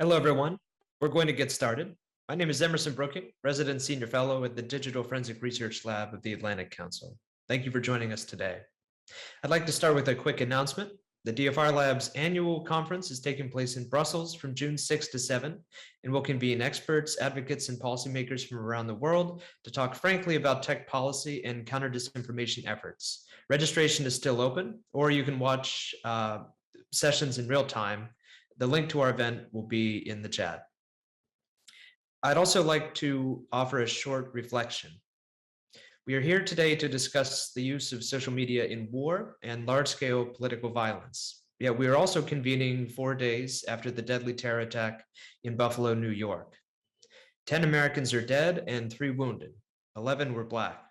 Hello, everyone. We're going to get started. My name is Emerson Brooking, Resident Senior Fellow at the Digital Forensic Research Lab of the Atlantic Council. Thank you for joining us today. I'd like to start with a quick announcement. The DFR Lab's annual conference is taking place in Brussels from June 6 to 7 and will convene experts, advocates, and policymakers from around the world to talk frankly about tech policy and counter disinformation efforts. Registration is still open, or you can watch sessions in real time. The link to our event will be in the chat. I'd also like to offer a short reflection. We are here today to discuss the use of social media in war and large-scale political violence. Yet we are also convening 4 days after the deadly terror attack in Buffalo, New York. 10 Americans are dead and 3 wounded. 11 were Black.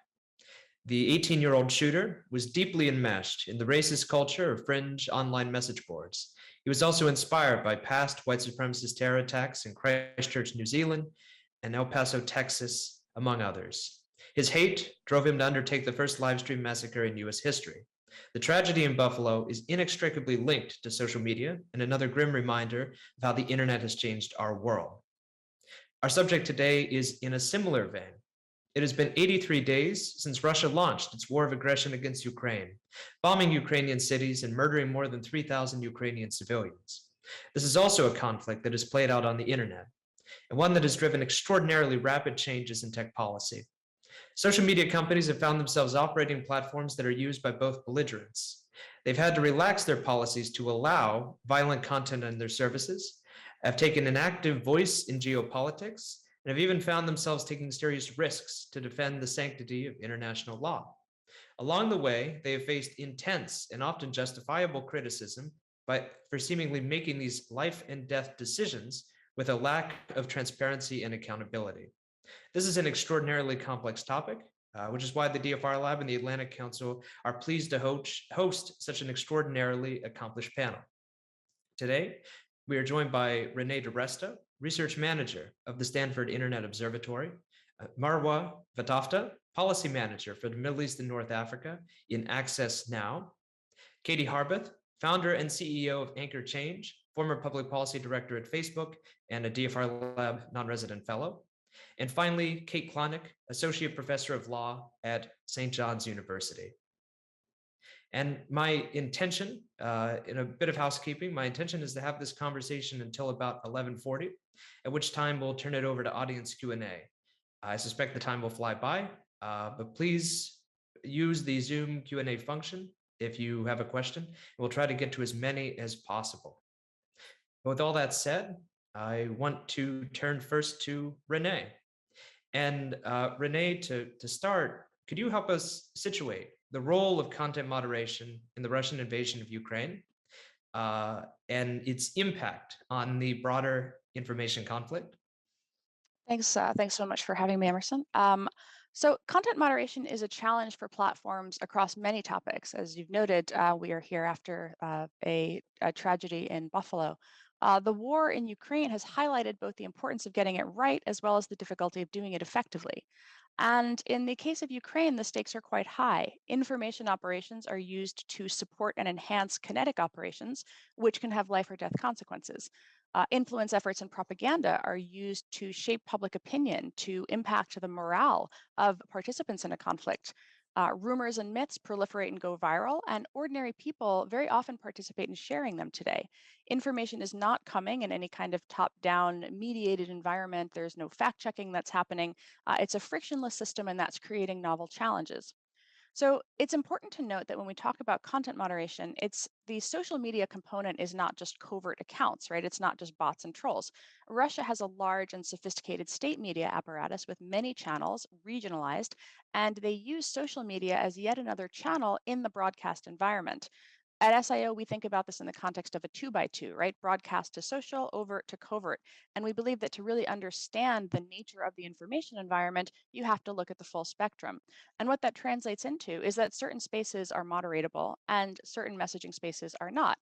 The 18-year-old shooter was deeply enmeshed in the racist culture of fringe online message boards. He was also inspired by past white supremacist terror attacks in Christchurch, New Zealand, and El Paso, Texas, among others. His hate drove him to undertake the first live stream massacre in US history. The tragedy in Buffalo is inextricably linked to social media and another grim reminder of how the internet has changed our world. Our subject today is in a similar vein. It has been 83 days since Russia launched its war of aggression against Ukraine, bombing Ukrainian cities and murdering more than 3,000 Ukrainian civilians. This is also a conflict that has played out on the internet, and one that has driven extraordinarily rapid changes in tech policy. Social media companies have found themselves operating platforms that are used by both belligerents. They've had to relax their policies to allow violent content on their services, have taken an active voice in geopolitics, and have even found themselves taking serious risks to defend the sanctity of international law. Along the way, they have faced intense and often justifiable criticism for seemingly making these life and death decisions with a lack of transparency and accountability. This is an extraordinarily complex topic, which is why the DFR Lab and the Atlantic Council are pleased to host such an extraordinarily accomplished panel. Today, we are joined by Renee DeResta, Research Manager of the Stanford Internet Observatory, Marwa Vatafta, Policy Manager for the Middle East and North Africa in Access Now, Katie Harbeth, Founder and CEO of Anchor Change, former Public Policy Director at Facebook, and a DFR Lab non-resident fellow. And finally, Kate Klonick, Associate Professor of Law at St. John's University. And my intention, in a bit of housekeeping, my intention is to have this conversation until about 11:40, at which time we'll turn it over to audience Q&A. I suspect the time will fly by, but please use the Zoom Q&A function if you have a question. We'll try to get to as many as possible. But with all that said, I want to turn first to Renee. And Renee, to start, could you help us situate the role of content moderation in the Russian invasion of Ukraine and its impact on the broader information conflict? Thanks so much for having me, Emerson. So content moderation is a challenge for platforms across many topics. As you've noted, we are here after a tragedy in Buffalo. The war in Ukraine has highlighted both the importance of getting it right as well as the difficulty of doing it effectively. And in the case of Ukraine, the stakes are quite high. Information operations are used to support and enhance kinetic operations, which can have life or death consequences. Influence efforts and propaganda are used to shape public opinion, to impact the morale of participants in a conflict. Rumors and myths proliferate and go viral, and ordinary people very often participate in sharing them today. Information is not coming in any kind of top down mediated environment. There's no fact checking that's happening. It's a frictionless system, and that's creating novel challenges. So it's important to note that when we talk about content moderation, it's the social media component is not just covert accounts, right? It's not just bots and trolls. Russia has a large and sophisticated state media apparatus with many channels, regionalized, and they use social media as yet another channel in the broadcast environment. At SIO, we think about this in the context of a 2x2, right? Broadcast to social, overt to covert. And we believe that to really understand the nature of the information environment, you have to look at the full spectrum. And what that translates into is that certain spaces are moderatable and certain messaging spaces are not.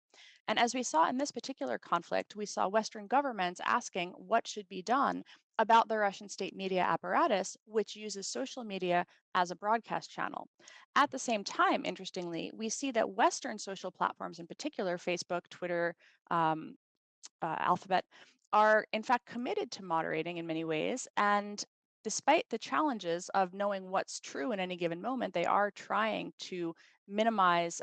And as we saw in this particular conflict, we saw Western governments asking what should be done about the Russian state media apparatus, which uses social media as a broadcast channel. At the same time, interestingly, we see that Western social platforms, in particular Facebook, Twitter, Alphabet, are in fact committed to moderating in many ways. And despite the challenges of knowing what's true in any given moment, they are trying to minimize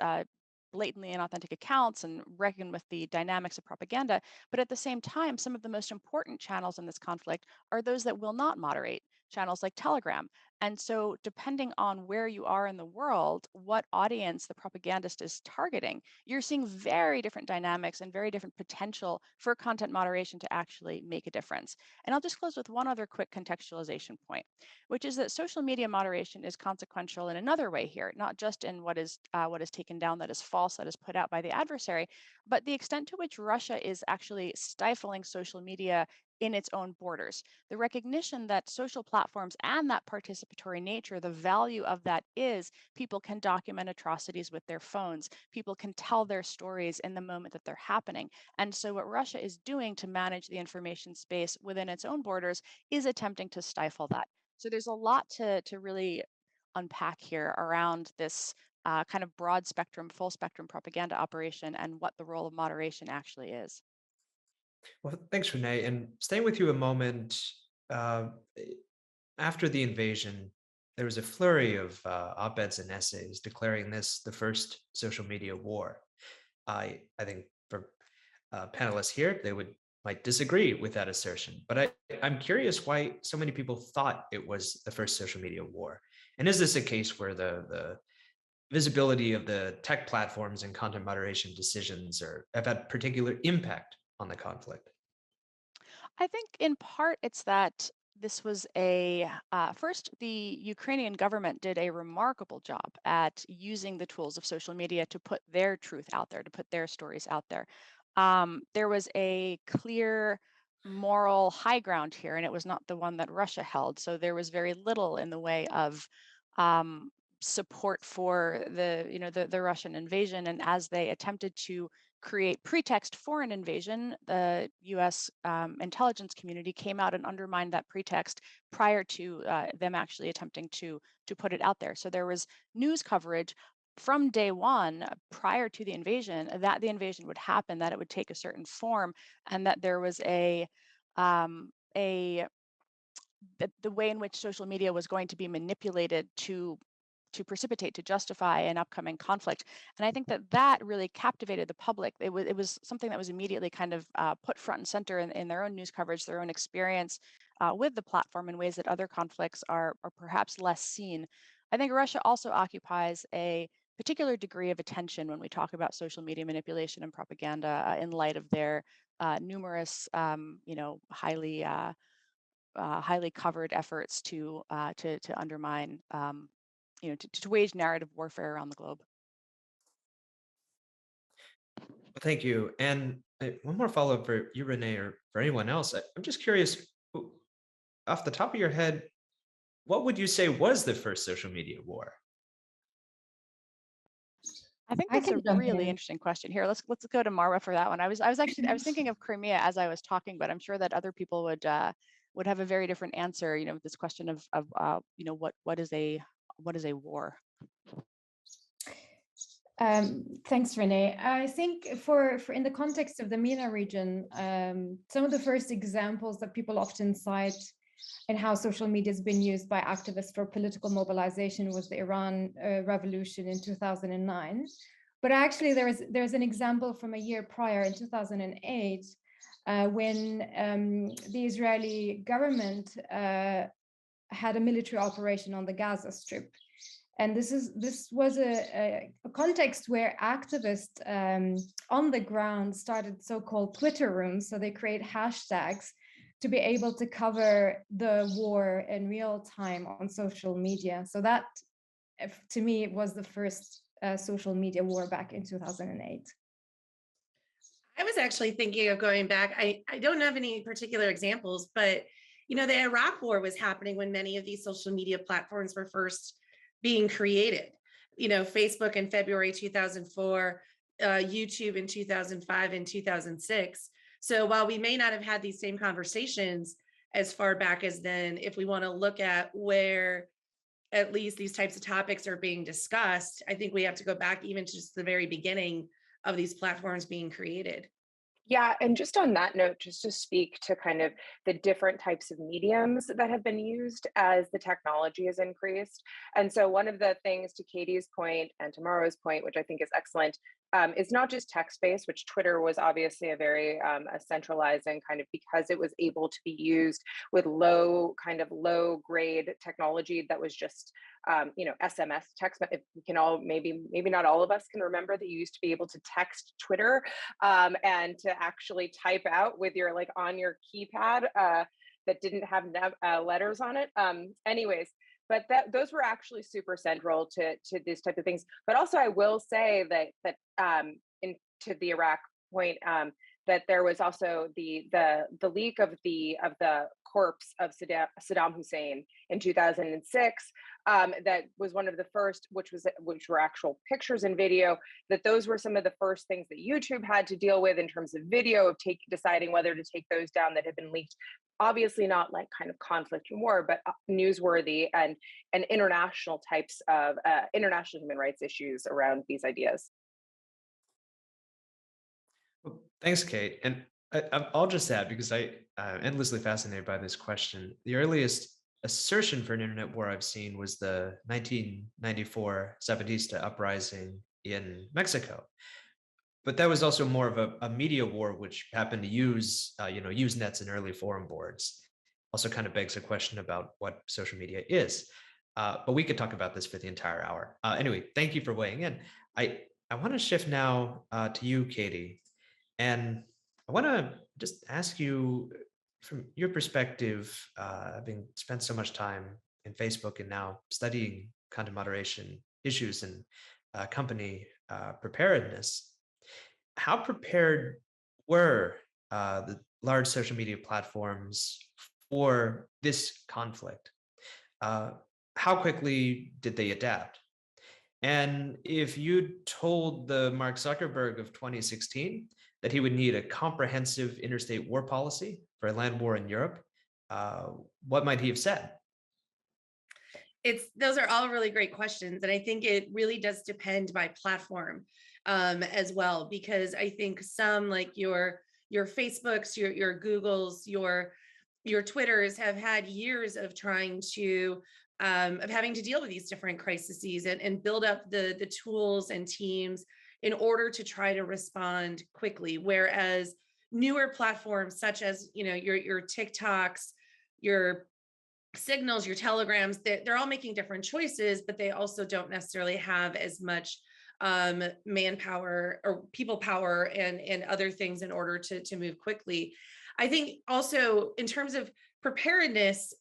blatantly inauthentic accounts and reckon with the dynamics of propaganda. But at the same time, some of the most important channels in this conflict are those that will not moderate, channels like Telegram. And so, depending on where you are in the world, what audience the propagandist is targeting, you're seeing very different dynamics and very different potential for content moderation to actually make a difference. And I'll just close with one other quick contextualization point, which is that social media moderation is consequential in another way here, not just in what is taken down that is false, that is put out by the adversary, but the extent to which Russia is actually stifling social media in its own borders. The recognition that social platforms and that participatory nature, the value of that is people can document atrocities with their phones. People can tell their stories in the moment that they're happening. And so, what Russia is doing to manage the information space within its own borders is attempting to stifle that. So, there's a lot to really unpack here around this kind of broad spectrum, full spectrum propaganda operation and what the role of moderation actually is. Well, thanks, Renee. And staying with you a moment, uh, after the invasion, there was a flurry of op-eds and essays declaring this the first social media war. I think for panelists here, they might disagree with that assertion, but I'm curious why so many people thought it was the first social media war. And is this a case where the visibility of the tech platforms and content moderation decisions have had particular impact on the conflict? I think in part it's that this was first, the Ukrainian government did a remarkable job at using the tools of social media to put their truth out there, to put their stories out there. There was a clear moral high ground here, and it was not the one that Russia held. So there was very little in the way of um, support for the Russian invasion. And as they attempted to create pretext for an invasion, the U.S. Intelligence community came out and undermined that pretext prior to them actually attempting to put it out there. So there was news coverage from day one prior to the invasion that the invasion would happen, that it would take a certain form, and that there was a the way in which social media was going to be manipulated to justify an upcoming conflict. And I think that that really captivated the public. It was something that was immediately kind of put front and center in their own news coverage, their own experience with the platform in ways that other conflicts are perhaps less seen. I think Russia also occupies a particular degree of attention when we talk about social media manipulation and propaganda in light of their numerous, highly covered efforts to undermine, to wage narrative warfare around the globe. Well, thank you. And one more follow-up for you, Renee, or for anyone else. I'm just curious, off the top of your head, what would you say was the first social media war? I think I that's a can jump really in. interesting question. Here, let's go to Marwa for that one. I was thinking of Crimea as I was talking, but I'm sure that other people would have a very different answer. With this question of what is a war? Thanks, Renee. I think for in the context of the MENA region, some of the first examples that people often cite in how social media has been used by activists for political mobilization was the Iran revolution in 2009. But actually, there's an example from a year prior in 2008 when the Israeli government had a military operation on the Gaza Strip. And this was a context where activists on the ground started so-called Twitter rooms. So they create hashtags to be able to cover the war in real time on social media. So that, to me, was the first social media war back in 2008. I was actually thinking of going back. I don't have any particular examples, but the Iraq War was happening when many of these social media platforms were first being created. Facebook in February 2004, YouTube in 2005 and 2006. So while we may not have had these same conversations as far back as then, if we want to look at where at least these types of topics are being discussed, I think we have to go back even to just the very beginning of these platforms being created. Yeah, and just on that note, just to speak to kind of the different types of mediums that have been used as the technology has increased. And so, one of the things, to Katie's point and to Maro's point, which I think is excellent, is not just text-based, which Twitter was obviously a very a centralizing kind of, because it was able to be used with low grade technology that was just SMS text. If we can all, maybe not all of us can remember that you used to be able to text Twitter, and to actually type out with your, like, on your keypad, that didn't have letters on it. Anyways, but those were actually super central to these type of things. But also, I will say that in to the Iraq point, that there was also the leak of the corpse of Saddam Hussein in 2006. That was one of the first, which were actual pictures and video. That those were some of the first things that YouTube had to deal with in terms of video, of deciding whether to take those down that had been leaked. Obviously not like kind of conflict and war, but newsworthy and international types of international human rights issues around these ideas. Well, thanks, Kate. And I'll just add, because I'm endlessly fascinated by this question. The earliest assertion for an internet war I've seen was the 1994 Zapatista uprising in Mexico. But that was also more of a media war, which happened to use Usenets and early forum boards. Also kind of begs a question about what social media is. But we could talk about this for the entire hour. Anyway, thank you for weighing in. I want to shift now to you, Katie. And I want to just ask you, from your perspective, having spent so much time in Facebook and now studying content moderation issues and company preparedness, how prepared were the large social media platforms for this conflict? How quickly did they adapt? And if you told the Mark Zuckerberg of 2016 that he would need a comprehensive interstate war policy for a land war in Europe, what might he have said? Those are all really great questions. And I think it really does depend by platform as well, because I think some, like your Facebooks, your Googles, your Twitters, have had years of trying to of having to deal with these different crises and build up the tools and teams in order to try to respond quickly. Whereas newer platforms such as your TikToks, your Signals, your Telegrams, they're all making different choices, but they also don't necessarily have as much manpower or people power and other things in order to move quickly. I think also in terms of preparedness,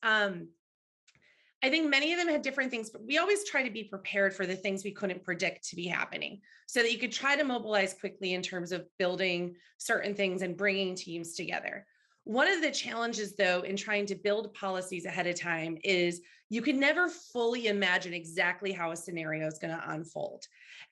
I think many of them had different things, but we always try to be prepared for the things we couldn't predict to be happening, so that you could try to mobilize quickly in terms of building certain things and bringing teams together. One of the challenges, though, in trying to build policies ahead of time is you can never fully imagine exactly how a scenario is going to unfold.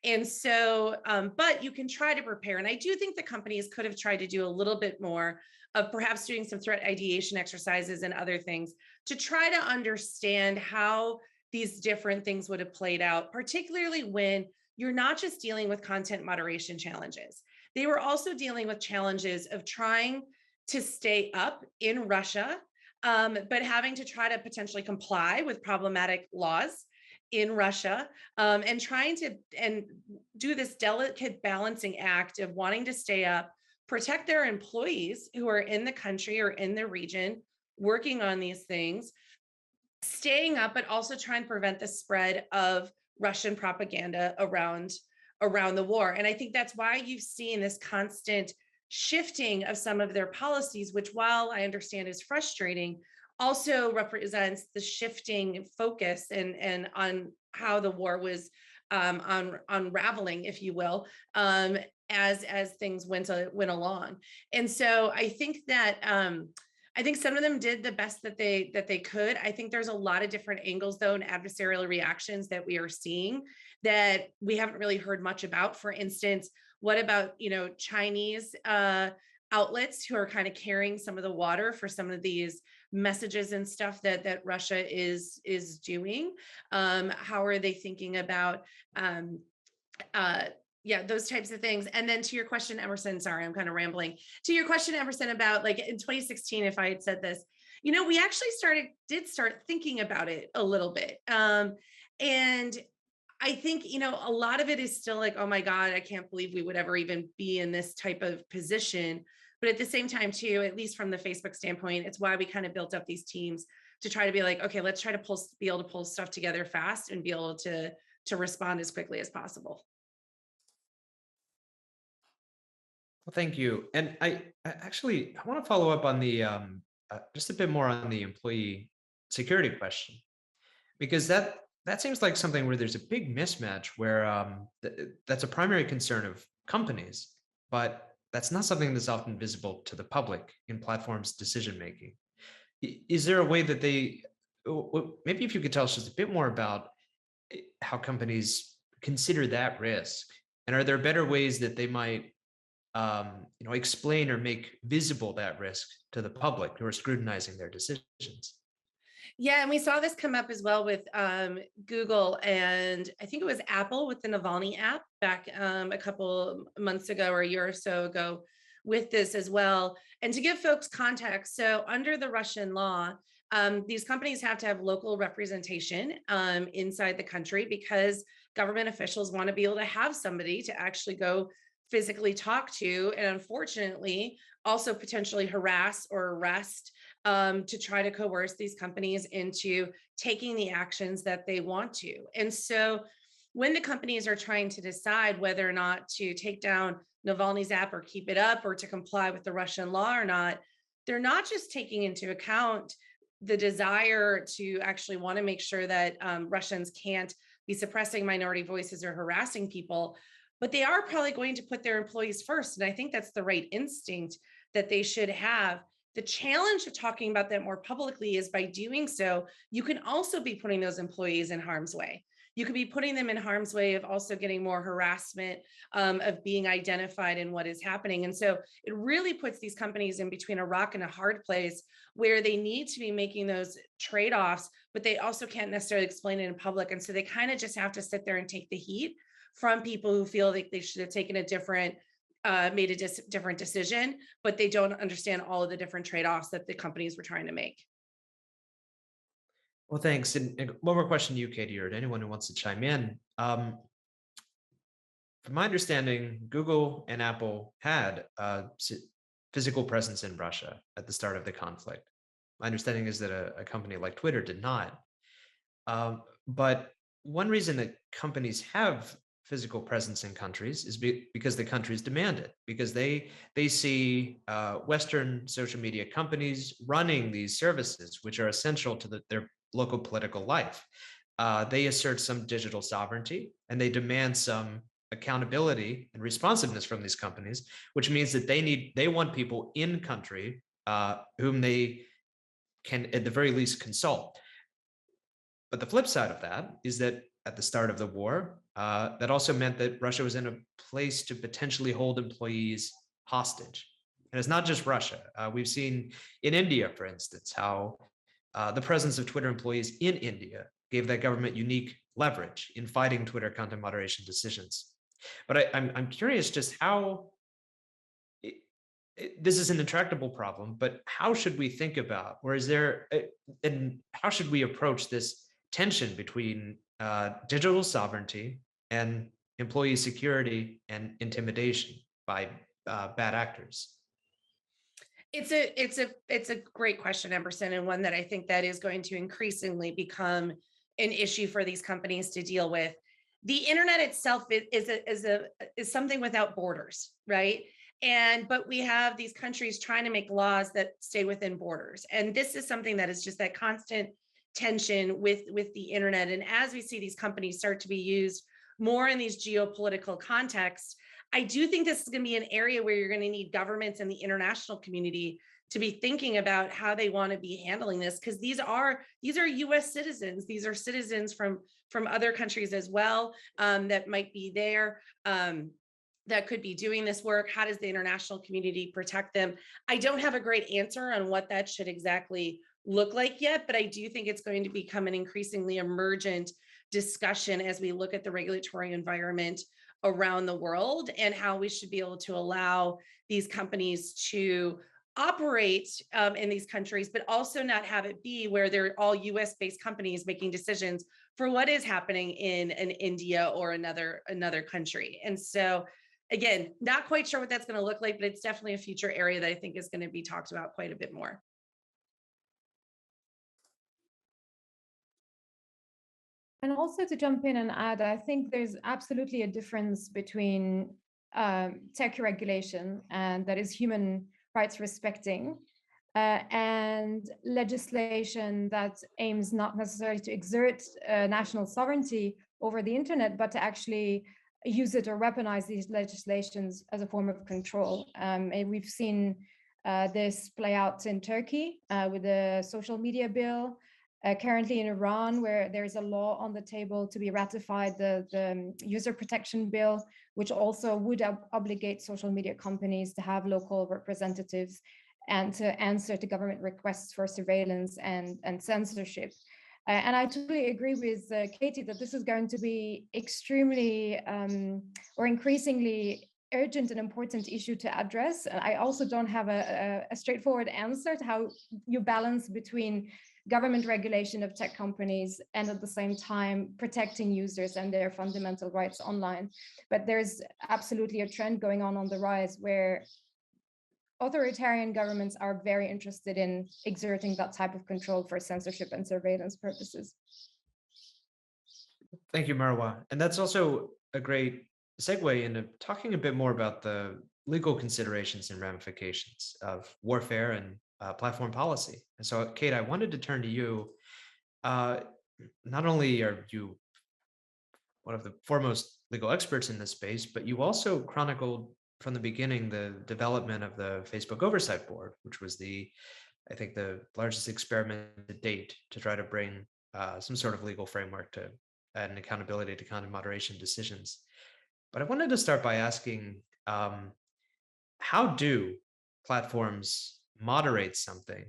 And so, but you can try to prepare. And I do think the companies could have tried to do a little bit more of perhaps doing some threat ideation exercises and other things to try to understand how these different things would have played out, particularly when you're not just dealing with content moderation challenges. They were also dealing with challenges of trying to stay up in Russia, but having to try to potentially comply with problematic laws in Russia, and trying to do this delicate balancing act of wanting to stay up, protect their employees who are in the country or in the region working on these things, staying up, but also trying to prevent the spread of Russian propaganda around the war. And I think that's why you've seen this constant shifting of some of their policies, which, while I understand is frustrating, also represents the shifting focus and on how the war was unraveling, if you will, as things went along. And so I think that I think some of them did the best that they could. I think there's a lot of different angles, though, and adversarial reactions that we are seeing that we haven't really heard much about. For instance, what about Chinese outlets who are kind of carrying some of the water for some of these messages and stuff that Russia is doing? How are they thinking about Yeah, those types of things. And then to your question, Emerson, sorry, I'm kind of rambling. To your question, Emerson, about like in 2016, if I had said this, we actually did start thinking about it a little bit. And I think, a lot of it is still like, oh my God, I can't believe we would ever even be in this type of position. But at the same time, too, at least from the Facebook standpoint, it's why we kind of built up these teams to try to be like, okay, let's try to be able to pull stuff together fast and be able to respond as quickly as possible. Well, thank you. And I want to follow up on the just a bit more on the employee security question, because that seems like something where there's a big mismatch where that's a primary concern of companies, but that's not something that's often visible to the public in platforms decision making. Is there a way that maybe if you could tell us just a bit more about how companies consider that risk, and are there better ways that they might explain or make visible that risk to the public who are scrutinizing their decisions? Yeah, and we saw this come up as well with Google, and I think it was Apple with the Navalny app back a couple months ago or a year or so ago with this as well. And to give folks context, so under the Russian law, these companies have to have local representation inside the country because government officials want to be able to have somebody to actually go physically talk to, and unfortunately also potentially harass or arrest to try to coerce these companies into taking the actions that they want to. And so when the companies are trying to decide whether or not to take down Navalny's app or keep it up or to comply with the Russian law or not, they're not just taking into account the desire to actually want to make sure that Russians can't be suppressing minority voices or harassing people, but they are probably going to put their employees first. And I think that's the right instinct that they should have. The challenge of talking about that more publicly is by doing so, you can also be putting those employees in harm's way. You could be putting them in harm's way of also getting more harassment, of being identified in what is happening. And so it really puts these companies in between a rock and a hard place where they need to be making those trade-offs, but they also can't necessarily explain it in public. And so they kind of just have to sit there and take the heat from people who feel like they should have taken a different made a different decision, but they don't understand all of the different trade-offs that the companies were trying to make. Well, thanks. And one more question to you, Katie, or to anyone who wants to chime in. From my understanding, Google and Apple had physical presence in Russia at the start of the conflict. My understanding is that a company like Twitter did not. But one reason that companies have physical presence in countries is because the countries demand it, because they see Western social media companies running these services, which are essential to their local political life. They assert some digital sovereignty, and they demand some accountability and responsiveness from these companies, which means that they want people in country whom they can at the very least consult. But the flip side of that is that at the start of the war, that also meant that Russia was in a place to potentially hold employees hostage. And it's not just Russia. We've seen in India, for instance, how the presence of Twitter employees in India gave that government unique leverage in fighting Twitter content moderation decisions. But I'm curious just how this is an intractable problem, but how should we think about, or is there, and how should we approach this tension between digital sovereignty and employee security and intimidation by bad actors? It's a great question, Emerson, and one that I think that is going to increasingly become an issue for these companies to deal with. The internet itself is something without borders, right? But we have these countries trying to make laws that stay within borders, and this is something that is just that constant tension with the internet. And as we see these companies start to be used more in these geopolitical contexts, I do think this is going to be an area where you're going to need governments and the international community to be thinking about how they want to be handling this, because these are US citizens. These are citizens from other countries as well, that might be there, that could be doing this work. How does the international community protect them? I don't have a great answer on what that should exactly look like yet, but I do think it's going to become an increasingly emergent discussion as we look at the regulatory environment around the world, and how we should be able to allow these companies to operate in these countries, but also not have it be where they're all US based companies making decisions for what is happening in an India or another country. And so again, not quite sure what that's going to look like, but it's definitely a future area that I think is going to be talked about quite a bit more. And also to jump in and add, I think there's absolutely a difference between tech regulation, and that is human rights respecting, and legislation that aims not necessarily to exert national sovereignty over the internet, but to actually use it or weaponize these legislations as a form of control. And we've seen this play out in Turkey with the social media bill. Currently in Iran, where there is a law on the table to be ratified, the user protection bill, which also would obligate social media companies to have local representatives and to answer to government requests for surveillance and censorship. And I totally agree with Katie that this is going to be extremely or increasingly urgent and important issue to address. And I also don't have a straightforward answer to how you balance between government regulation of tech companies and at the same time protecting users and their fundamental rights online. But there's absolutely a trend going on the rise where authoritarian governments are very interested in exerting that type of control for censorship and surveillance purposes. Thank you, Marwa. And that's also a great segue into talking a bit more about the legal considerations and ramifications of warfare and platform policy. And so, Kate, I wanted to turn to you. Not only are you one of the foremost legal experts in this space, but you also chronicled from the beginning the development of the Facebook Oversight Board, which was I think the largest experiment to date to try to bring some sort of legal framework to and accountability to content moderation decisions. But I wanted to start by asking, how do platforms moderate something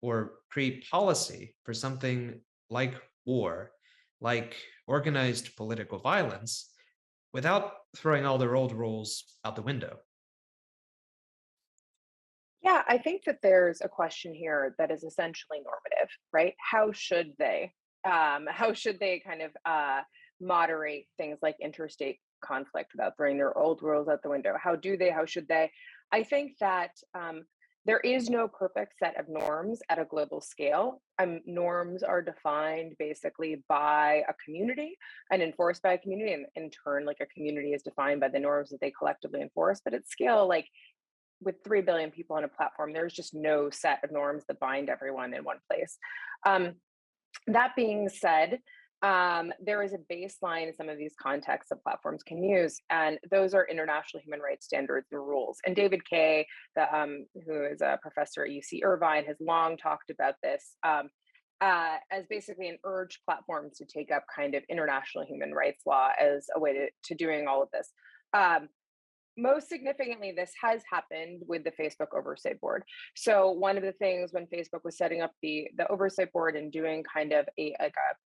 or create policy for something like war, like organized political violence, without throwing all their old rules out the window? Yeah, I think that there's a question here that is essentially normative, right? How should they? How should they kind of moderate things like interstate conflict without throwing their old rules out the window? How do they? How should they? I think that there is no perfect set of norms at a global scale. Norms are defined basically by a community and enforced by a community, and in turn, like a community is defined by the norms that they collectively enforce. But at scale, like with 3 billion people on a platform, there's just no set of norms that bind everyone in one place. That being said, there is a baseline in some of these contexts that platforms can use, and those are international human rights standards and rules. And David Kay, who is a professor at UC Irvine, has long talked about this as basically an urge platforms to take up kind of international human rights law as a way to doing all of this. Most significantly, this has happened with the Facebook Oversight Board. So one of the things when Facebook was setting up the Oversight Board and doing kind of a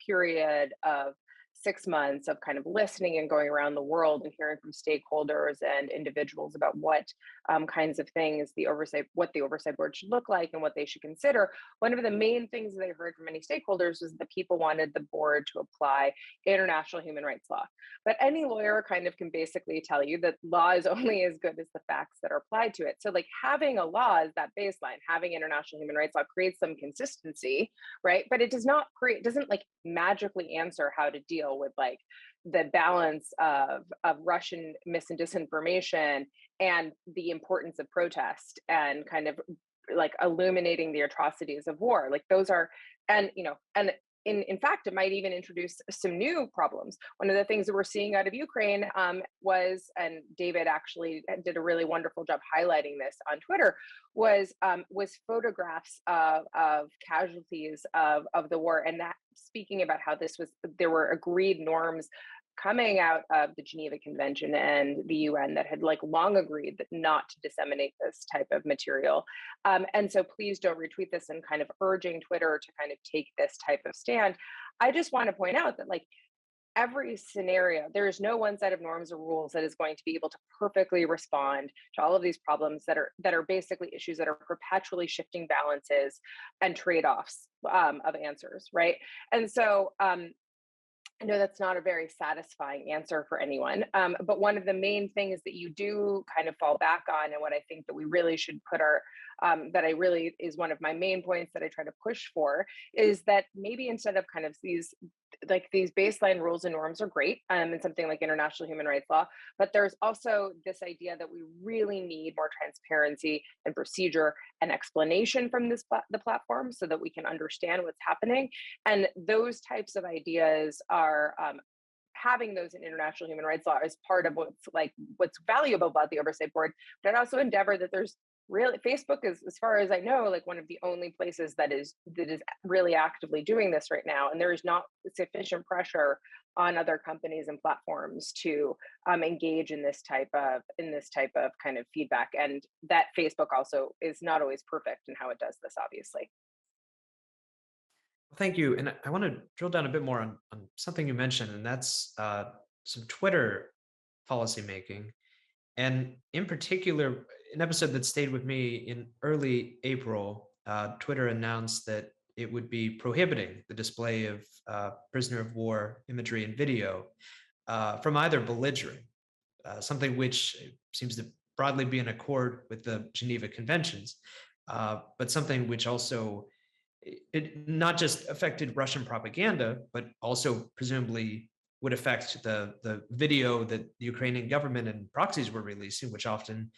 period of 6 months of kind of listening and going around the world and hearing from stakeholders and individuals about what kinds of things what the Oversight Board should look like and what they should consider. One of the main things that they heard from many stakeholders was that people wanted the board to apply international human rights law. But any lawyer kind of can basically tell you that law is only as good as the facts that are applied to it. So like having a law as that baseline, having international human rights law creates some consistency, right? But it doesn't like magically answer how to deal with like the balance of Russian mis and disinformation and the importance of protest and kind of like illuminating the atrocities of war. Like those are, and in fact, it might even introduce some new problems. One of the things that we're seeing out of Ukraine was, and David actually did a really wonderful job highlighting this on Twitter, was photographs of casualties of the war, and that speaking about how there were agreed norms coming out of the Geneva Convention and the UN that had like long agreed that not to disseminate this type of material. And so please don't retweet this and kind of urging Twitter to kind of take this type of stand. I just want to point out that like every scenario, there is no one set of norms or rules that is going to be able to perfectly respond to all of these problems that are basically issues that are perpetually shifting balances and trade-offs of answers, right? And so I know that's not a very satisfying answer for anyone, but one of the main things that you do kind of fall back on, and what I think that we really should put our, that I really is one of my main points that I try to push for, is that maybe instead of kind of these baseline rules and norms are great, and something like international human rights law, but there's also this idea that we really need more transparency and procedure and explanation from the platform so that we can understand what's happening. And those types of ideas are having those in international human rights law is part of what's valuable about the oversight board. But I also endeavor that there's really, Facebook is, as far as I know, like one of the only places that is really actively doing this right now, and there is not sufficient pressure on other companies and platforms to engage in this type of kind of feedback. And that Facebook also is not always perfect in how it does this, obviously. Thank you. And I want to drill down a bit more on something you mentioned, and that's some Twitter policymaking. And in particular, an episode that stayed with me in early April, Twitter announced that it would be prohibiting the display of prisoner of war imagery and video from either belligerent, something which seems to broadly be in accord with the Geneva Conventions, but something which also it not just affected Russian propaganda, but also presumably would affect the video that the Ukrainian government and proxies were releasing, which often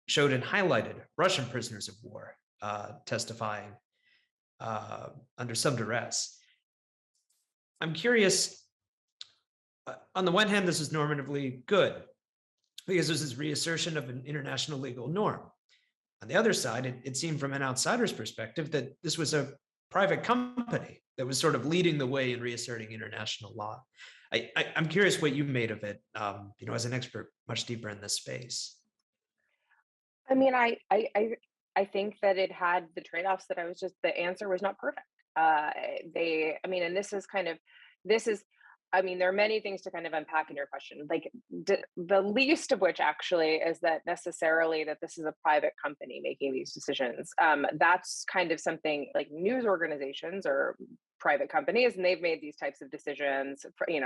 showed and highlighted Russian prisoners of war testifying under some duress. I'm curious, on the one hand, this is normatively good because this is reassertion of an international legal norm. On the other side, it seemed from an outsider's perspective that this was a private company that was sort of leading the way in reasserting international law. I'm curious what you made of it, as an expert much deeper in this space. I mean, I think that it had the trade-offs that the answer was not perfect. And there are many things to kind of unpack in your question. Like the least of which actually is that necessarily that this is a private company making these decisions. That's kind of something like news organizations or private companies, and they've made these types of decisions for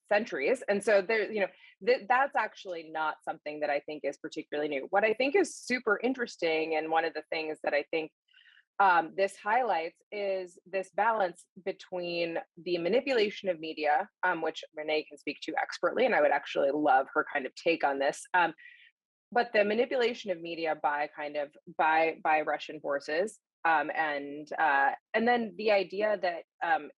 centuries. And so that's actually not something that I think is particularly new. What I think is super interesting, and one of the things that I think this highlights, is this balance between the manipulation of media, which Renee can speak to expertly, and I would actually love her kind of take on this. But the manipulation of media by Russian forces, and then the idea that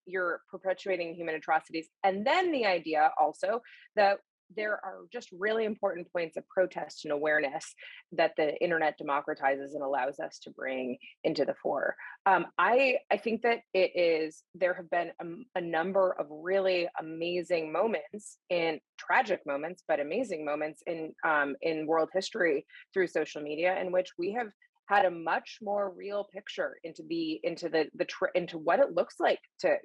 you're perpetuating human atrocities, and then the idea also that there are just really important points of protest and awareness that the internet democratizes and allows us to bring into the fore. I think that there have been a number of really amazing moments, tragic moments, but amazing moments in world history through social media, in which we have had a much more real picture into what it looks like to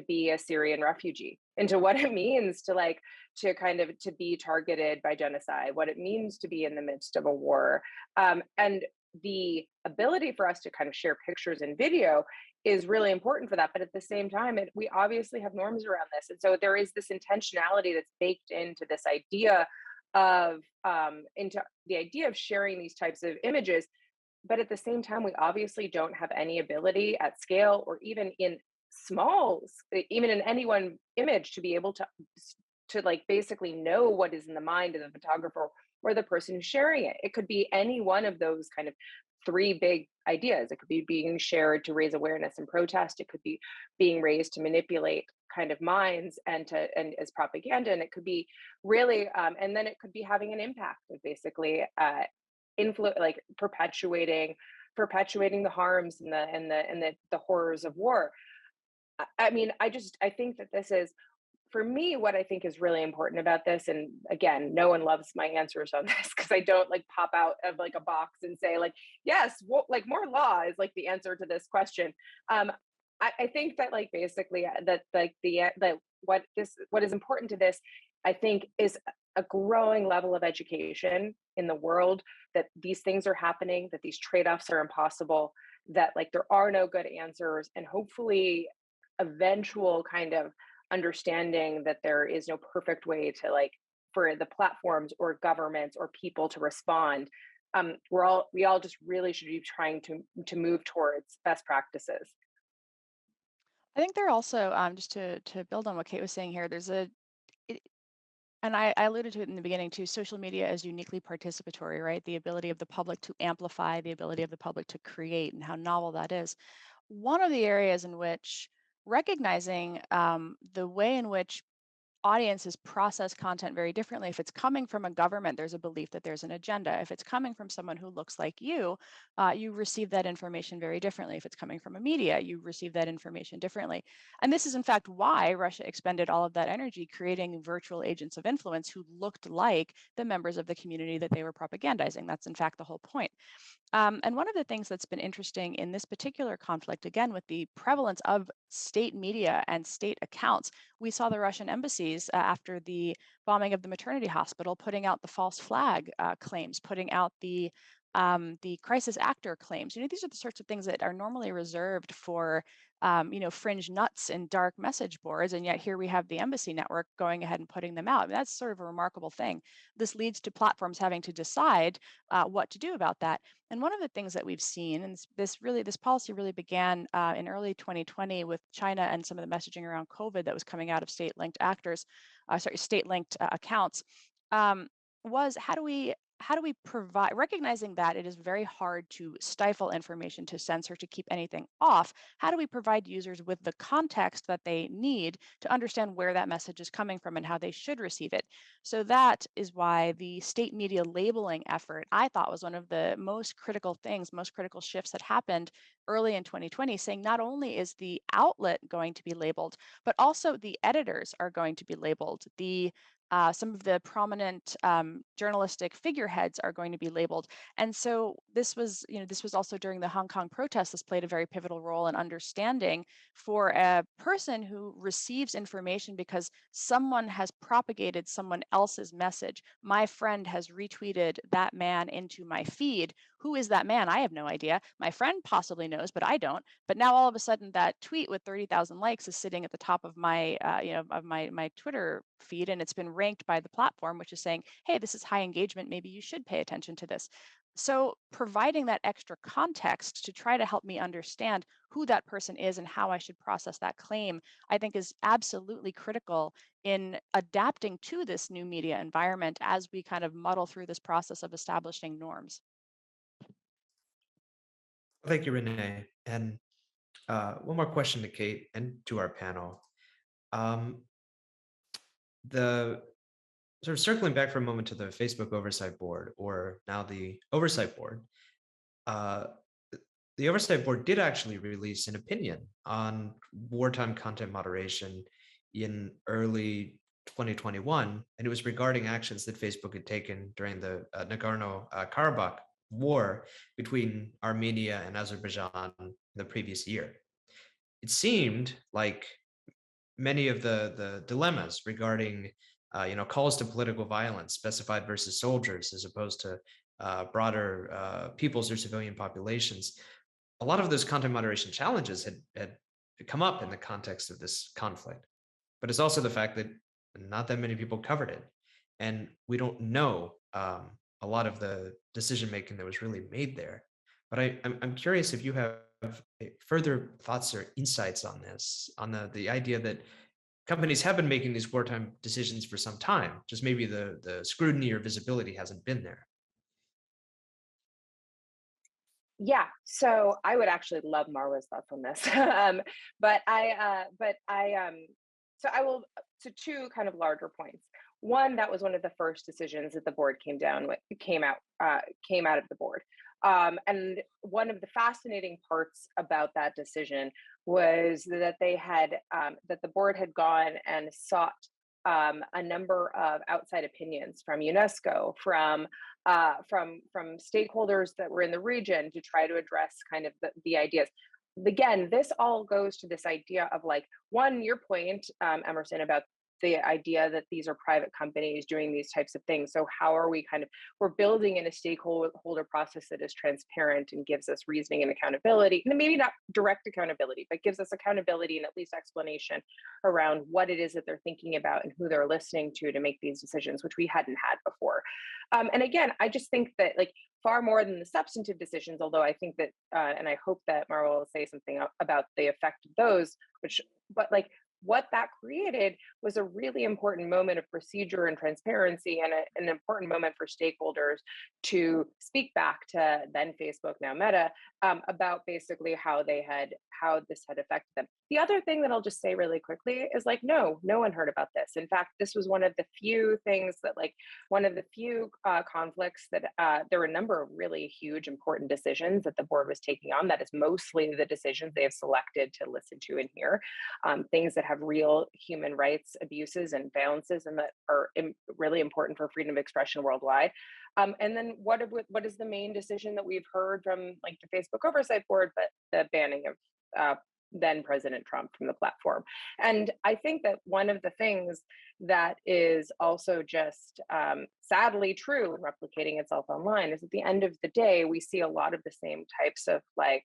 be a Syrian refugee, into what it means to be targeted by genocide, what it means to be in the midst of a war, and the ability for us to kind of share pictures and video is really important for that. But at the same time, we obviously have norms around this, and so there is this intentionality that's baked into this idea of sharing these types of images. But at the same time, we obviously don't have any ability at scale, or even in even in any one image, to be able to basically know what is in the mind of the photographer or the person who's sharing it. It could be any one of those kind of three big ideas. It could be being shared to raise awareness and protest. It could be being raised to manipulate kind of minds and as propaganda. And it could be really, and then it could be having an impact of basically perpetuating the harms and the horrors of war. I mean, I think that this is, for me, what I think is really important about this. And again, no one loves my answers on this, because I don't pop out of a box and say yes, more law is the answer to this question. I think that like basically that like the what is important to this, I think, is a growing level of education in the world that these things are happening, that these trade-offs are impossible, that like there are no good answers, and hopefully eventual kind of understanding that there is no perfect way to like for the platforms or governments or people to respond. We all just really should be trying to move towards best practices. I think there are also, just to build on what Kate was saying here, there's it, and I alluded to it in the beginning too, social media is uniquely participatory, right? The ability of the public to amplify, the ability of the public to create, and how novel that is. One of the areas in which recognizing the way in which audiences process content very differently. If it's coming from a government, there's a belief that there's an agenda. If it's coming from someone who looks like you receive that information very differently. If it's coming from a media, you receive that information differently. And this is, in fact, why Russia expended all of that energy creating virtual agents of influence who looked like the members of the community that they were propagandizing. That's, in fact, the whole point. And one of the things that's been interesting in this particular conflict, again, with the prevalence of state media and state accounts, we saw the Russian embassies after the bombing of the maternity hospital putting out the false flag claims, putting out the crisis actor claims. These are the sorts of things that are normally reserved for fringe nuts and dark message boards, and yet here we have the embassy network going ahead and putting them out. I mean, that's sort of a remarkable thing. This leads to platforms having to decide what to do about that. And one of the things that we've seen, and this policy really began in early 2020 with China and some of the messaging around COVID that was coming out of state-linked state-linked accounts, was how do we provide, recognizing that it is very hard to stifle information, to censor, to keep anything off, how do we provide users with the context that they need to understand where that message is coming from and how they should receive it? So that is why the state media labeling effort, I thought, was one of the most critical things, most critical shifts that happened early in 2020, saying not only is the outlet going to be labeled, but also the editors are going to be labeled. Some of the prominent journalistic figureheads are going to be labeled. And so this was also during the Hong Kong protests. This played a very pivotal role in understanding for a person who receives information because someone has propagated someone else's message. My friend has retweeted that man into my feed. Who is that man? I have no idea. My friend possibly knows, but I don't. But now all of a sudden that tweet with 30,000 likes is sitting at the top of my Twitter feed, and it's been ranked by the platform, which is saying, hey, this is high engagement. Maybe you should pay attention to this. So providing that extra context to try to help me understand who that person is and how I should process that claim, I think is absolutely critical in adapting to this new media environment as we kind of muddle through this process of establishing norms. Thank you, Renee. And one more question to Kate and to our panel. Um, the Sort of circling back for a moment to the Facebook Oversight Board, or now the Oversight Board, uh, the Oversight Board did actually release an opinion on wartime content moderation in early 2021, and it was regarding actions that Facebook had taken during the Nagorno-Karabakh war between Armenia and Azerbaijan the previous year. It seemed like many of the dilemmas regarding calls to political violence, specified versus soldiers, as opposed to broader peoples or civilian populations. A lot of those content moderation challenges had come up in the context of this conflict, but it's also the fact that not that many people covered it, and we don't know a lot of the decision making that was really made there. But I'm curious if you have further thoughts or insights on this, on the idea that companies have been making these wartime decisions for some time, just maybe the scrutiny or visibility hasn't been there. Yeah, so I would actually love Marwa's thoughts on this. So I will, to two kind of larger points. One, that was one of the first decisions that the board came out of the board. And one of the fascinating parts about that decision was that that the board had gone and sought a number of outside opinions from UNESCO, from stakeholders that were in the region to try to address kind of the ideas. again, this all goes to this idea of like, one, your point, Emerson, about the idea that these are private companies doing these types of things. So how are we we're building in a stakeholder process that is transparent and gives us reasoning and accountability, and maybe not direct accountability, but gives us accountability and at least explanation around what it is that they're thinking about and who they're listening to make these decisions, which we hadn't had before. And again, I just think that like far more than the substantive decisions, although I think that, and I hope that Marwa will say something about the effect of those, but like what that created was a really important moment of procedure and transparency, and an important moment for stakeholders to speak back to then Facebook, now Meta, about basically how this had affected them. The other thing that I'll just say really quickly is like, no one heard about this. In fact, this was one of the few things that conflicts that there were a number of really huge, important decisions that the board was taking on. That is mostly the decisions they have selected to listen to and hear, things that have real human rights abuses and violences and that are really important for freedom of expression worldwide. And then what is the main decision that we've heard from like the Facebook oversight board, but the banning of then President Trump from the platform. And I think that one of the things that is also just sadly true and replicating itself online is at the end of the day, we see a lot of the same types of like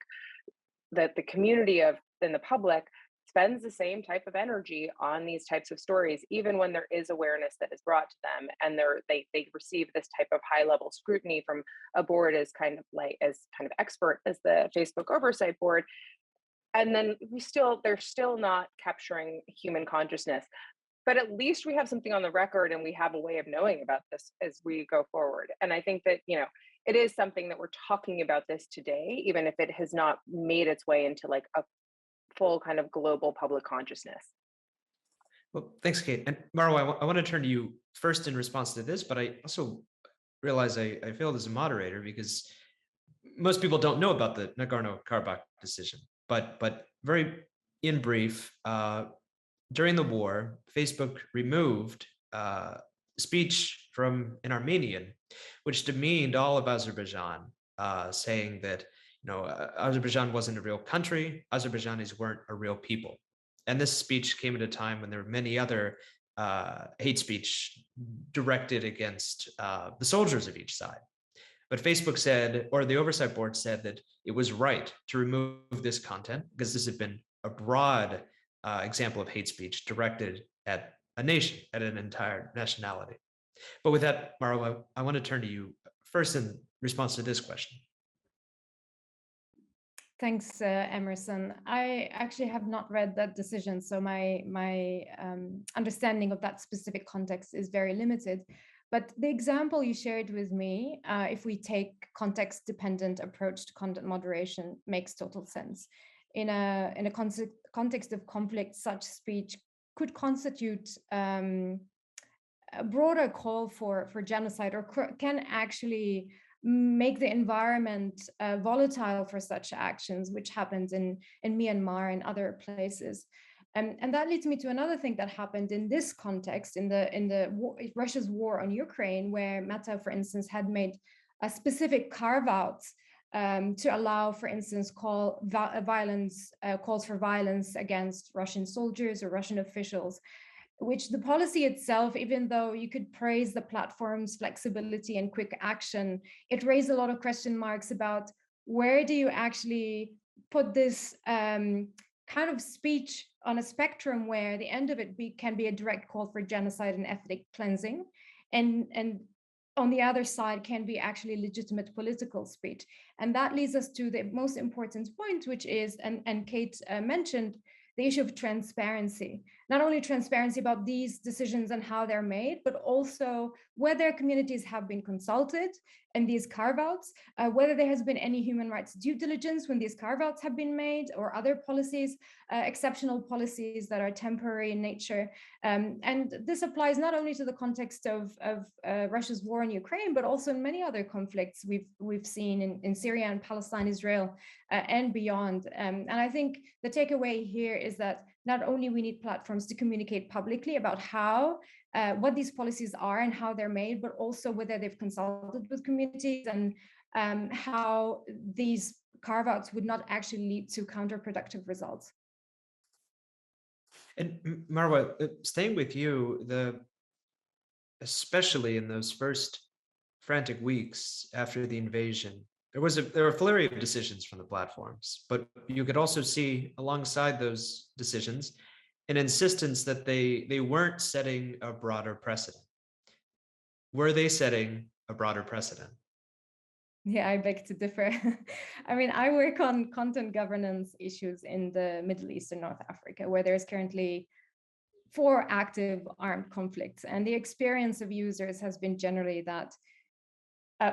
that the community and the public spends the same type of energy on these types of stories, even when there is awareness that is brought to them, and they receive this type of high level scrutiny from a board as kind of expert as the Facebook oversight board. And then they're still not capturing human consciousness. But at least we have something on the record and we have a way of knowing about this as we go forward. And I think that, it is something that we're talking about this today, even if it has not made its way into like a full kind of global public consciousness. Well, thanks, Kate. And Marwa, I want to turn to you first in response to this, but I also realize I failed as a moderator because most people don't know about the Nagorno-Karabakh decision. But very in brief, during the war, Facebook removed speech from an Armenian, which demeaned all of Azerbaijan, saying that Azerbaijan wasn't a real country, Azerbaijanis weren't a real people. And this speech came at a time when there were many other hate speech directed against the soldiers of each side. But Facebook said, or the oversight board said, that it was right to remove this content because this had been a broad example of hate speech directed at a nation, at an entire nationality. But with that, Marwa, I want to turn to you first in response to this question. Thanks, Emerson. I actually have not read that decision, so my understanding of that specific context is very limited. But the example you shared with me, if we take context-dependent approach to content moderation, makes total sense. In a context of conflict, such speech could constitute a broader call for genocide, or can actually make the environment volatile for such actions, which happens in Myanmar and other places. And that leads me to another thing that happened in this context, in Russia's war on Ukraine, where Meta, for instance, had made a specific carve-outs to allow, for instance, calls for violence against Russian soldiers or Russian officials, which the policy itself, even though you could praise the platform's flexibility and quick action, it raised a lot of question marks about where do you actually put this kind of speech on a spectrum where the end of it can be a direct call for genocide and ethnic cleansing, and on the other side can be actually legitimate political speech. And that leads us to the most important point, which is, and Kate mentioned, the issue of transparency. Not only transparency about these decisions and how they're made, but also whether communities have been consulted in these carve-outs, whether there has been any human rights due diligence when these carve-outs have been made, or other policies, exceptional policies that are temporary in nature. And this applies not only to the context of Russia's war in Ukraine, but also in many other conflicts we've seen in Syria and Palestine, Israel, and beyond. And I think the takeaway here is that not only we need platforms to communicate publicly about what these policies are and how they're made, but also whether they've consulted with communities and how these carve-outs would not actually lead to counterproductive results. And Marwa, staying with you, especially in those first frantic weeks after the invasion, there were a flurry of decisions from the platforms, but you could also see alongside those decisions an insistence that they weren't setting a broader precedent. Were they setting a broader precedent? Yeah, I beg to differ. I mean, I work on content governance issues in the Middle East and North Africa, where there's currently 4 active armed conflicts. And the experience of users has been generally that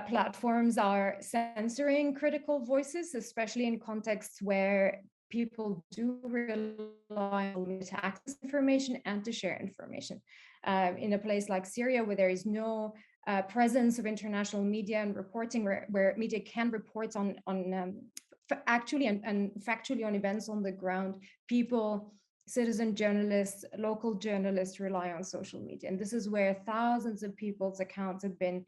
platforms are censoring critical voices, especially in contexts where people do rely on to access information and to share information. In a place like Syria, where there is no presence of international media and reporting, where media can report on actually and factually on events on the ground, people, citizen journalists, local journalists rely on social media. And this is where thousands of people's accounts have been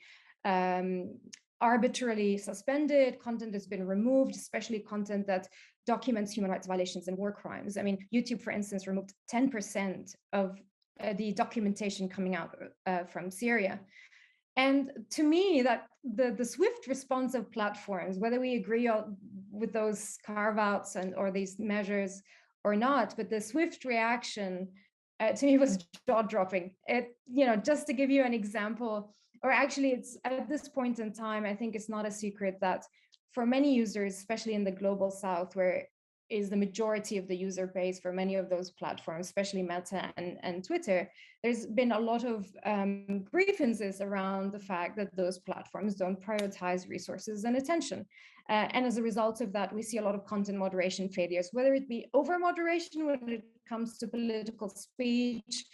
arbitrarily suspended, content has been removed, especially content that documents human rights violations and war crimes. I mean, YouTube, for instance, removed 10% of the documentation coming out from Syria. And to me, that the swift response of platforms, whether we agree with those carve-outs or these measures or not, but the swift reaction to me was jaw-dropping. Just to give you an example, or actually it's at this point in time, I think it's not a secret that for many users, especially in the global South, where is the majority of the user base for many of those platforms, especially Meta and Twitter, there's been a lot of grievances around the fact that those platforms don't prioritize resources and attention. And as a result of that, we see a lot of content moderation failures, whether it be over moderation when it comes to political speech,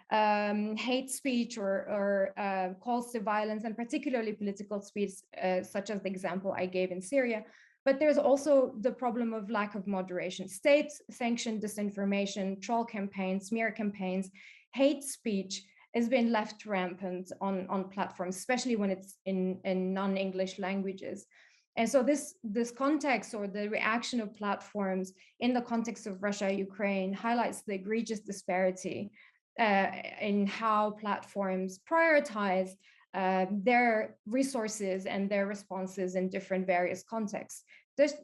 hate speech or calls to violence, and particularly political speech, such as the example I gave in Syria. But there's also the problem of lack of moderation. State-sanctioned disinformation, troll campaigns, smear campaigns, hate speech has been left rampant on platforms, especially when it's in non-English languages. And so this context, or the reaction of platforms in the context of Russia, Ukraine, highlights the egregious disparity in how platforms prioritize their resources and their responses in different various contexts.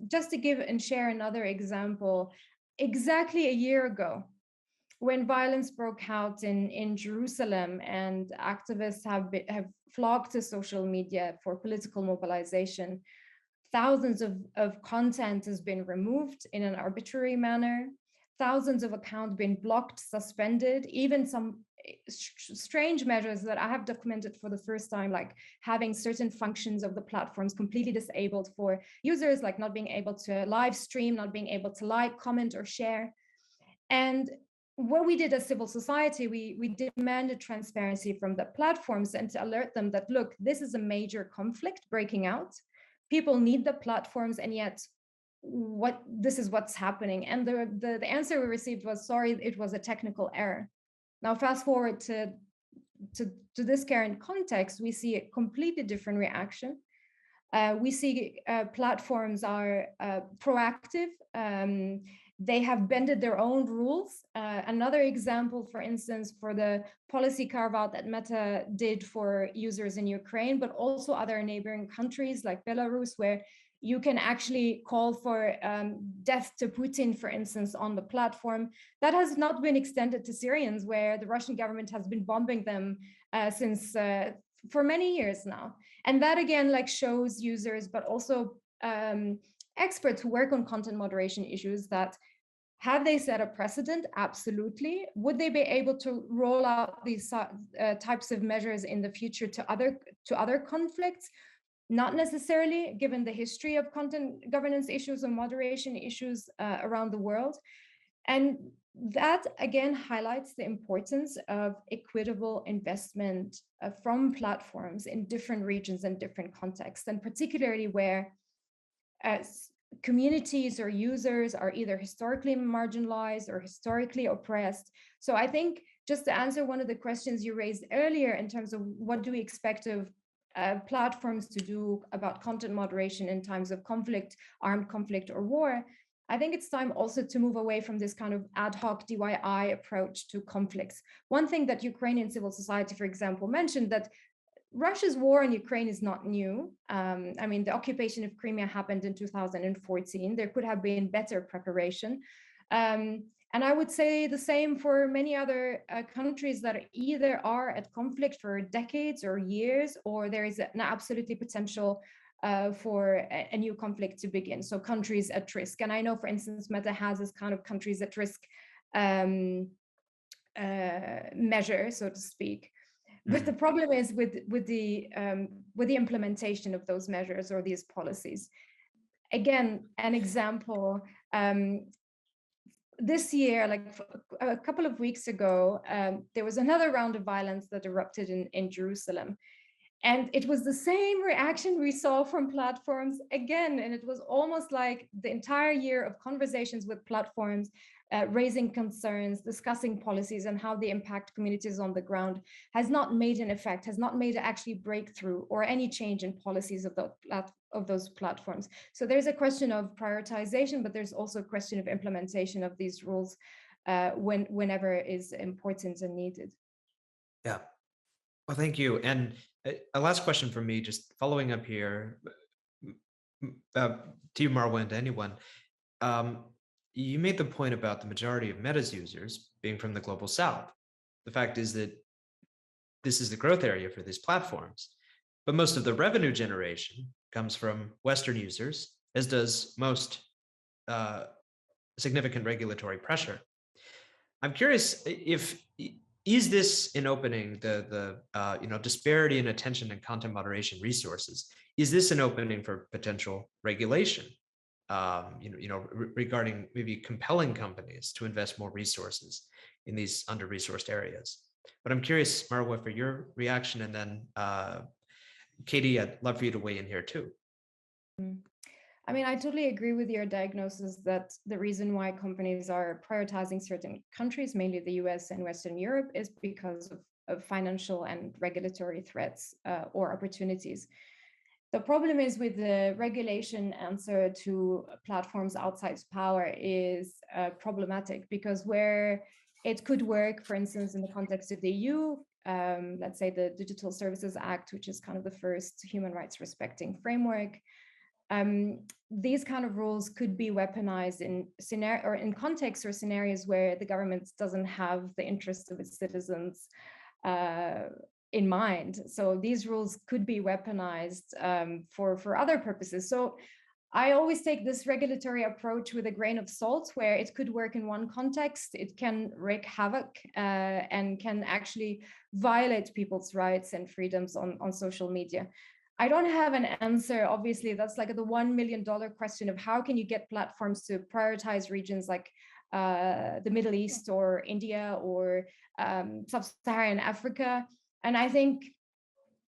Just to give and share another example, exactly a year ago, when violence broke out in Jerusalem and activists have flocked to social media for political mobilization, thousands of content has been removed in an arbitrary manner. Thousands of accounts been blocked, suspended, even some strange measures that I have documented for the first time, like having certain functions of the platforms completely disabled for users, like not being able to live stream, not being able to like, comment, or share. And what we did as civil society, we demanded transparency from the platforms and to alert them that, look, this is a major conflict breaking out. People need the platforms, and yet this is what's happening. And the answer we received was, sorry, it was a technical error. Now, fast forward to this current context, we see a completely different reaction. We see platforms are proactive. They have bended their own rules. Another example, for instance, for the policy carve-out that Meta did for users in Ukraine, but also other neighboring countries like Belarus, where you can actually call for death to Putin, for instance, on the platform. That has not been extended to Syrians, where the Russian government has been bombing them since for many years now. And that again, like, shows users, but also experts who work on content moderation issues, that have they set a precedent? Absolutely. Would they be able to roll out these types of measures in the future to other conflicts? Not necessarily, given the history of content governance issues and moderation issues around the world. And that again highlights the importance of equitable investment from platforms in different regions and different contexts, and particularly where communities or users are either historically marginalized or historically oppressed. So I think, just to answer one of the questions you raised earlier in terms of what do we expect of platforms to do about content moderation in times of conflict, armed conflict or war, I think it's time also to move away from this kind of ad hoc DIY approach to conflicts. One thing that Ukrainian civil society, for example, mentioned that Russia's war in Ukraine is not new. I mean, the occupation of Crimea happened in 2014. There could have been better preparation. And I would say the same for many other countries that either are at conflict for decades or years, or there is an absolutely potential for a new conflict to begin. So countries at risk. And I know, for instance, Meta has this kind of countries at risk measure, so to speak. But the problem is with the implementation of those measures or these policies. Again, an example. This year, like a couple of weeks ago, there was another round of violence that erupted in Jerusalem. And it was the same reaction we saw from platforms again. And it was almost like the entire year of conversations with platforms, raising concerns, discussing policies and how they impact communities on the ground has not made an effect, has not made actually breakthrough or any change in policies of those platforms. So there's a question of prioritization, but there's also a question of implementation of these rules whenever is important and needed. Yeah. Well, thank you. And a last question from me, just following up here to you, Marwa, and to anyone. You made the point about the majority of Meta's users being from the global South. The fact is that this is the growth area for these platforms, but most of the revenue generation comes from Western users, as does most significant regulatory pressure. I'm curious if is this an opening, the disparity in attention and content moderation resources? Is this an opening for potential regulation? Regarding maybe compelling companies to invest more resources in these under-resourced areas. But I'm curious, Marwa, for your reaction, and then Katie, I'd love for you to weigh in here too. I mean, I totally agree with your diagnosis that the reason why companies are prioritizing certain countries, mainly the US and Western Europe, is because of financial and regulatory threats or opportunities. The problem is with the regulation answer to platforms outside power is problematic, because where it could work, for instance, in the context of the EU, let's say the Digital Services Act, which is kind of the first human rights respecting framework, these kind of rules could be weaponized in contexts or scenarios where the government doesn't have the interests of its citizens in mind. So these rules could be weaponized for other purposes. So I always take this regulatory approach with a grain of salt, where it could work in one context, it can wreak havoc and can actually violate people's rights and freedoms on social media. I don't have an answer. Obviously, that's like the $1 million question of how can you get platforms to prioritize regions like the Middle East or India or sub-Saharan Africa. And I think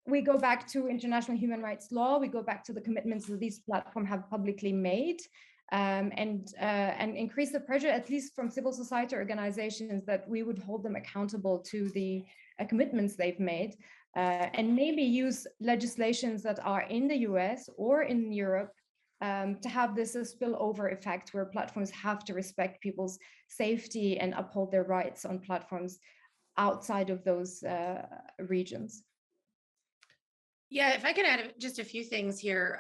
we go back to international human rights law, we go back to the commitments that these platforms have publicly made, and increase the pressure, at least from civil society organizations, that we would hold them accountable to the commitments they've made, and maybe use legislations that are in the US or in Europe to have this spillover effect where platforms have to respect people's safety and uphold their rights on platforms outside of those regions. Yeah, if I can add just a few things here,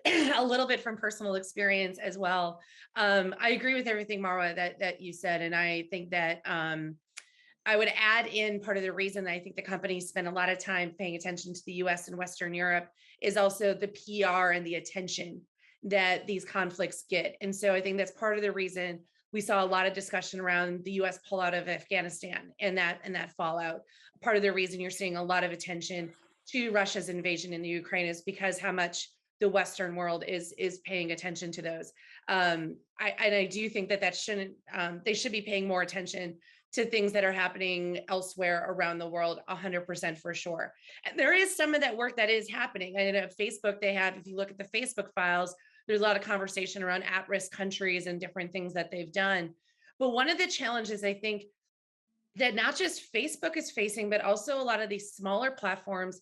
a little bit from personal experience as well. I agree with everything, Marwa, that you said. And I think that I would add in part of the reason that I think the companies spend a lot of time paying attention to the US and Western Europe is also the PR and the attention that these conflicts get. And so I think that's part of the reason we saw a lot of discussion around the US pullout of Afghanistan and that fallout. Part of the reason you're seeing a lot of attention to Russia's invasion in the Ukraine is because how much the Western world is paying attention to those. I do think that shouldn't, they should be paying more attention to things that are happening elsewhere around the world, 100% for sure. And there is some of that work that is happening. I know Facebook, they have, if you look at the Facebook files, there's a lot of conversation around at-risk countries and different things that they've done. But one of the challenges I think that not just Facebook is facing, but also a lot of these smaller platforms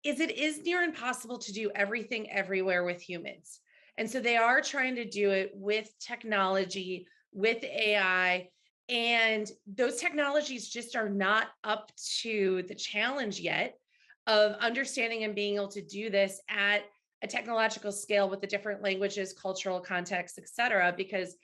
is it is near impossible to do everything everywhere with humans. And so they are trying to do it with technology, with AI, and those technologies just are not up to the challenge yet of understanding and being able to do this at a technological scale with the different languages, cultural contexts, et cetera, because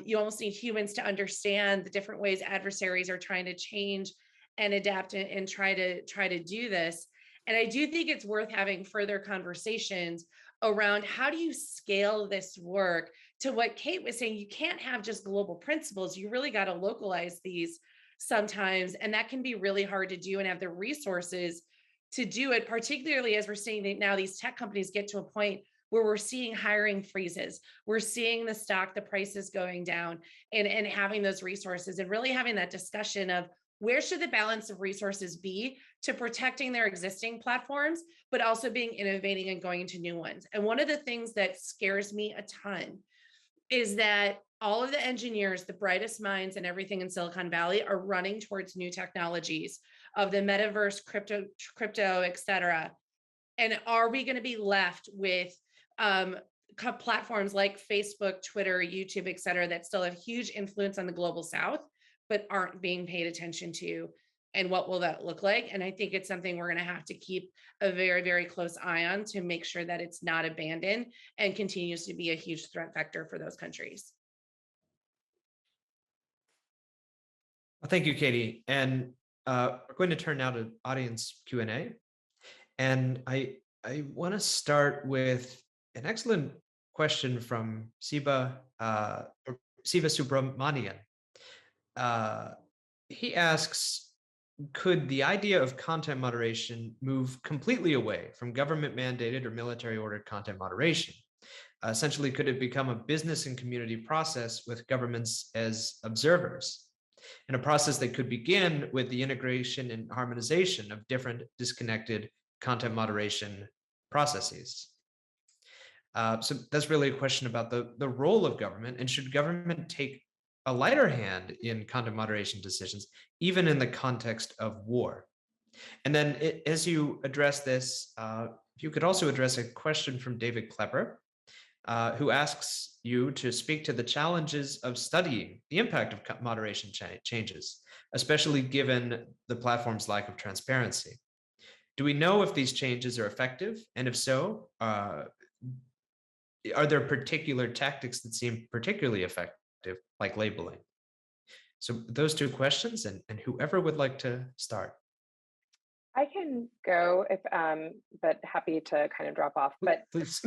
you almost need humans to understand the different ways adversaries are trying to change and adapt and try to do this. And I do think it's worth having further conversations around how do you scale this work to what Kate was saying. You can't have just global principles. You really got to localize these sometimes. And that can be really hard to do and have the resources to do it, particularly as we're seeing that now these tech companies get to a point where we're seeing hiring freezes. We're seeing the prices going down, and having those resources and really having that discussion of where should the balance of resources be to protecting their existing platforms, but also being innovating and going into new ones. And one of the things that scares me a ton is that all of the engineers, the brightest minds and everything in Silicon Valley are running towards new technologies of the metaverse, crypto, et cetera. And are we going to be left with platforms like Facebook, Twitter, YouTube, et cetera, that still have huge influence on the global South, but aren't being paid attention to? And what will that look like? And I think it's something we're going to have to keep a very, very close eye on to make sure that it's not abandoned and continues to be a huge threat vector for those countries. Well, thank you, Katie. And we're going to turn now to audience Q&A. And I want to start with an excellent question from Siva Subramanian. He asks, could the idea of content moderation move completely away from government mandated or military ordered content moderation? Essentially, could it become a business and community process with governments as observers? And a process that could begin with the integration and harmonization of different disconnected content moderation processes. So that's really a question about the role of government, and should government take a lighter hand in content moderation decisions, even in the context of war? And then as you address this, if you could also address a question from David Klepper, who asks you to speak to the challenges of studying the impact of moderation changes, especially given the platform's lack of transparency. Do we know if these changes are effective? And if so, are there particular tactics that seem particularly effective, like labeling? So those two questions, and whoever would like to start. I can go if, but happy to kind of drop off. But Please.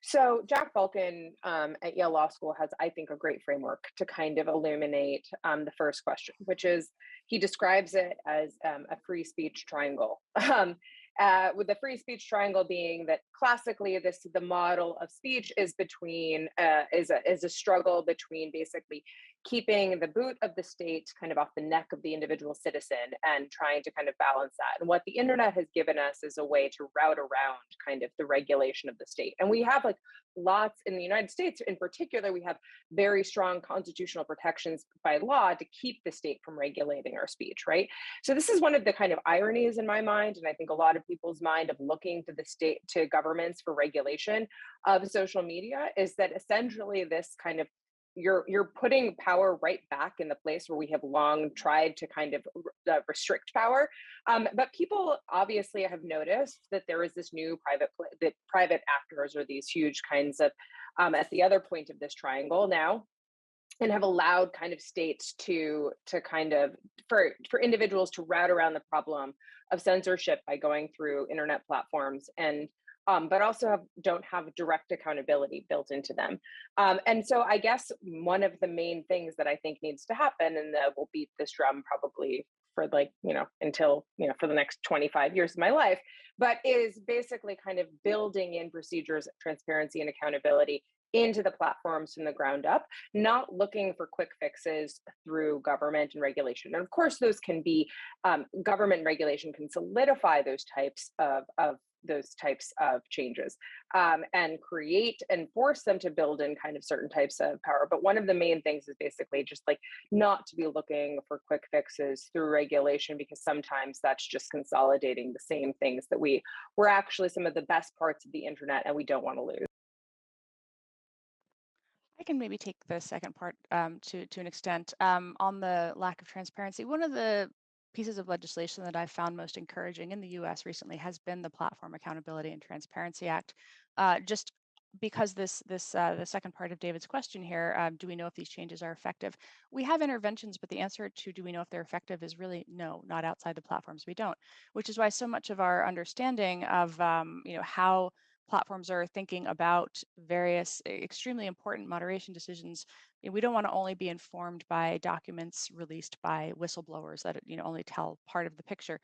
So Jack Balkin at Yale Law School has, I think, a great framework to kind of illuminate the first question, which is, he describes it as a free speech triangle. With the free speech triangle being that classically the model of speech is between is a struggle between basically keeping the boot of the state kind of off the neck of the individual citizen and trying to kind of balance that. And what the internet has given us is a way to route around kind of the regulation of the state. And we have like lots in the United States in particular, we have very strong constitutional protections by law to keep the state from regulating our speech, right? So this is one of the kind of ironies in my mind, and I think a lot of people's mind, of looking to the state, to governments for regulation of social media, is that essentially this kind of, you're putting power right back in the place where we have long tried to kind of restrict power. But people obviously have noticed that there is this new private actors, or these huge kinds of, at the other point of this triangle now, and have allowed kind of states to kind of, for individuals to route around the problem of censorship by going through internet platforms, and but also don't have direct accountability built into them. And so I guess one of the main things that I think needs to happen, and we'll beat this drum probably for like, until, for the next 25 years of my life, but is basically kind of building in procedures, transparency, and accountability into the platforms from the ground up, not looking for quick fixes through government and regulation. And of course, those can be, government regulation can solidify those types of those types of changes, and create and force them to build in kind of certain types of power. But one of the main things is basically just like not to be looking for quick fixes through regulation, because sometimes that's just consolidating the same things that were actually some of the best parts of the internet and we don't want to lose. I can maybe take the second part to an extent on the lack of transparency. One of the pieces of legislation that I found most encouraging in the U.S. recently has been the Platform Accountability and Transparency Act. Just because the second part of David's question here, do we know if these changes are effective? We have interventions, but the answer to do we know if they're effective is really no, not outside the platforms. We don't, which is why so much of our understanding of how platforms are thinking about various extremely important moderation decisions. We don't want to only be informed by documents released by whistleblowers that only tell part of the picture.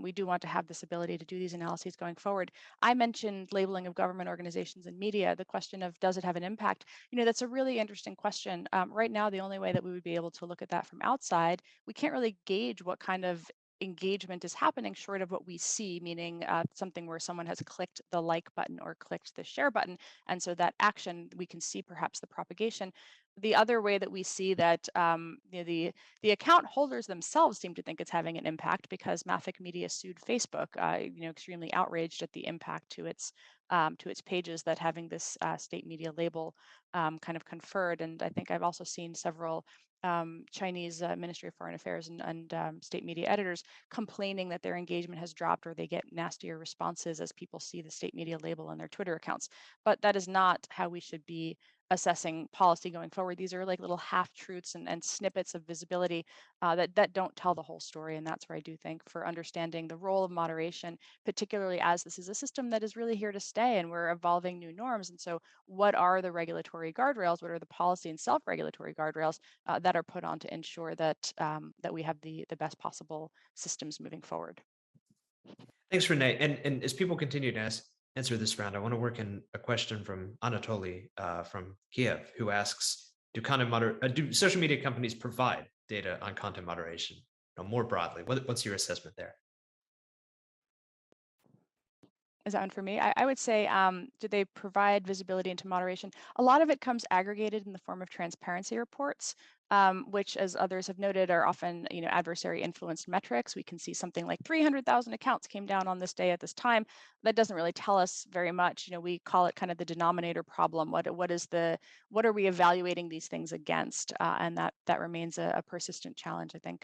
We do want to have this ability to do these analyses going forward. I mentioned labeling of government organizations and media. The question of does it have an impact? That's a really interesting question. Right now, the only way that we would be able to look at that from outside, we can't really gauge what kind of engagement is happening short of what we see, meaning something where someone has clicked the like button or clicked the share button. And so that action, we can see perhaps the propagation. The other way that we see that the account holders themselves seem to think it's having an impact, because Mafic Media sued Facebook, extremely outraged at the impact to its pages that having this state media label kind of conferred. And I think I've also seen several Chinese Ministry of Foreign Affairs and state media editors complaining that their engagement has dropped, or they get nastier responses as people see the state media label on their Twitter accounts. But that is not how we should be assessing policy going forward. These are like little half-truths and snippets of visibility that don't tell the whole story. And that's where I do think for understanding the role of moderation, particularly as this is a system that is really here to stay and we're evolving new norms. And so what are the regulatory guardrails? What are the policy and self-regulatory guardrails that are put on to ensure that that we have the best possible systems moving forward? Thanks, Renee. And as people continue to answer this round, I want to work in a question from Anatoly from Kiev, who asks, do social media companies provide data on content moderation? More broadly, what's your assessment there? Is that one for me? I would say, do they provide visibility into moderation? A lot of it comes aggregated in the form of transparency reports, which, as others have noted, are often adversary influenced metrics. We can see something like 300,000 accounts came down on this day at this time. That doesn't really tell us very much. We call it kind of the denominator problem. What are we evaluating these things against? And that remains a persistent challenge, I think.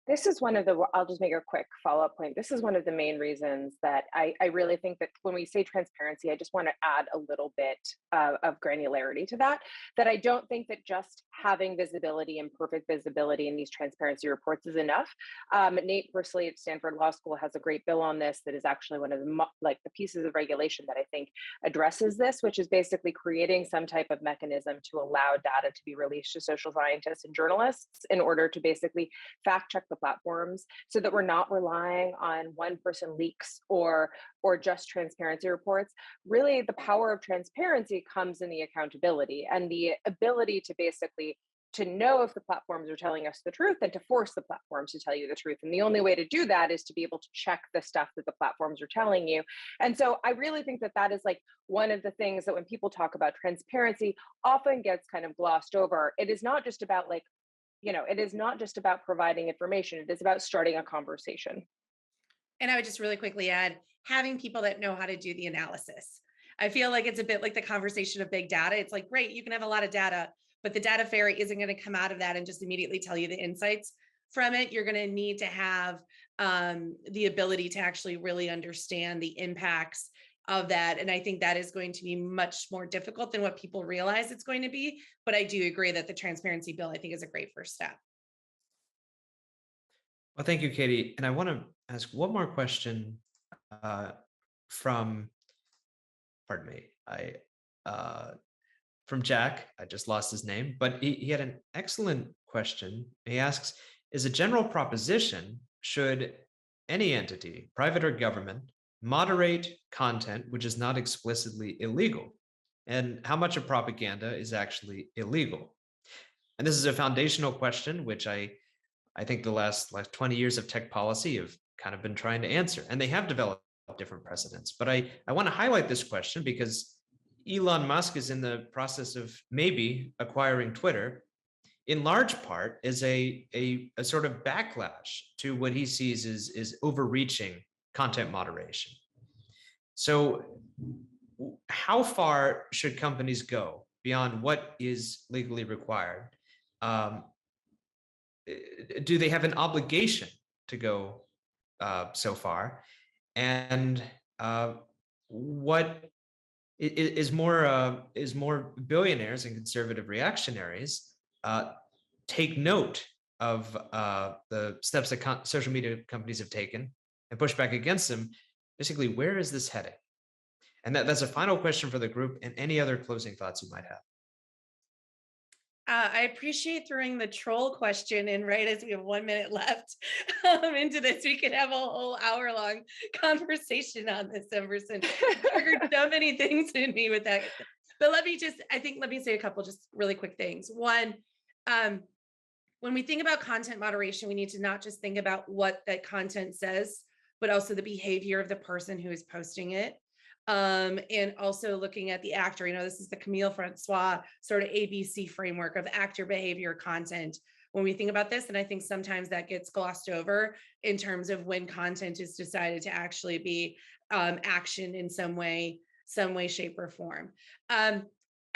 This is one of the, I'll just make a quick follow-up point. This is one of the main reasons that I really think that when we say transparency, I just want to add a little bit of granularity to that I don't think that just having visibility and perfect visibility in these transparency reports is enough. Nate personally at Stanford Law School has a great bill on this that is actually one of the pieces of regulation that I think addresses this, which is basically creating some type of mechanism to allow data to be released to social scientists and journalists in order to basically fact check the platforms, so that we're not relying on one-person leaks or just transparency reports. Really, the power of transparency comes in the accountability and the ability to basically to know if the platforms are telling us the truth and to force the platforms to tell you the truth. And the only way to do that is to be able to check the stuff that the platforms are telling you. And so I really think that is like one of the things that when people talk about transparency often gets kind of glossed over. It is not just about it is not just about providing information. It is about starting a conversation. And I would just really quickly add, having people that know how to do the analysis. I feel like it's a bit like the conversation of big data. It's like, great, you can have a lot of data, but the data fairy isn't going to come out of that and just immediately tell you the insights from it. You're going to need to have the ability to actually really understand the impacts of that. And I think that is going to be much more difficult than what people realize it's going to be. But I do agree that the transparency bill, I think, is a great first step. Well, thank you, Katie. And I want to ask one more question from Jack. I just lost his name, but he had an excellent question. He asks, is a general proposition, should any entity, private or government, moderate content which is not explicitly illegal? And how much of propaganda is actually illegal? And this is a foundational question, which I think the last 20 years of tech policy have kind of been trying to answer, and they have developed different precedents. But I want to highlight this question because Elon Musk is in the process of maybe acquiring Twitter, in large part is a sort of backlash to what he sees is overreaching content moderation. So how far should companies go beyond what is legally required? Do they have an obligation to go so far? And what is more billionaires and conservative reactionaries take note of the steps that social media companies have taken and push back against them? Basically, where is this heading? And that's a final question for the group, and any other closing thoughts you might have. I appreciate throwing the troll question in right as we have 1 minute left into this. We could have a whole hour-long conversation on this, Emerson. Triggered so many things in me with that. But let me say a couple just really quick things. One, when we think about content moderation, we need to not just think about what that content says, but also the behavior of the person who is posting it. And also looking at the actor, this is the Camille Francois sort of ABC framework of actor behavior content. When we think about this, and I think sometimes that gets glossed over in terms of when content is decided to actually be action in some way, shape, or form. I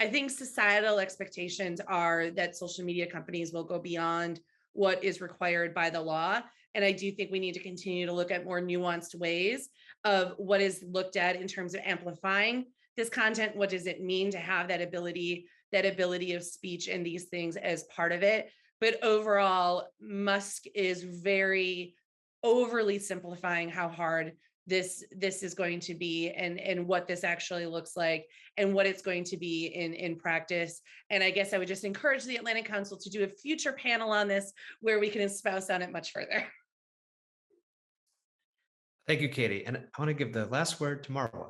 think societal expectations are that social media companies will go beyond what is required by the law. And I do think we need to continue to look at more nuanced ways of what is looked at in terms of amplifying this content. What does it mean to have that ability of speech and these things as part of it? But overall, Musk is very overly simplifying how hard this is going to be, and what this actually looks like, and what it's going to be in practice. And I guess I would just encourage the Atlantic Council to do a future panel on this where we can espouse on it much further. Thank you, Katie. And I want to give the last word to Marwa.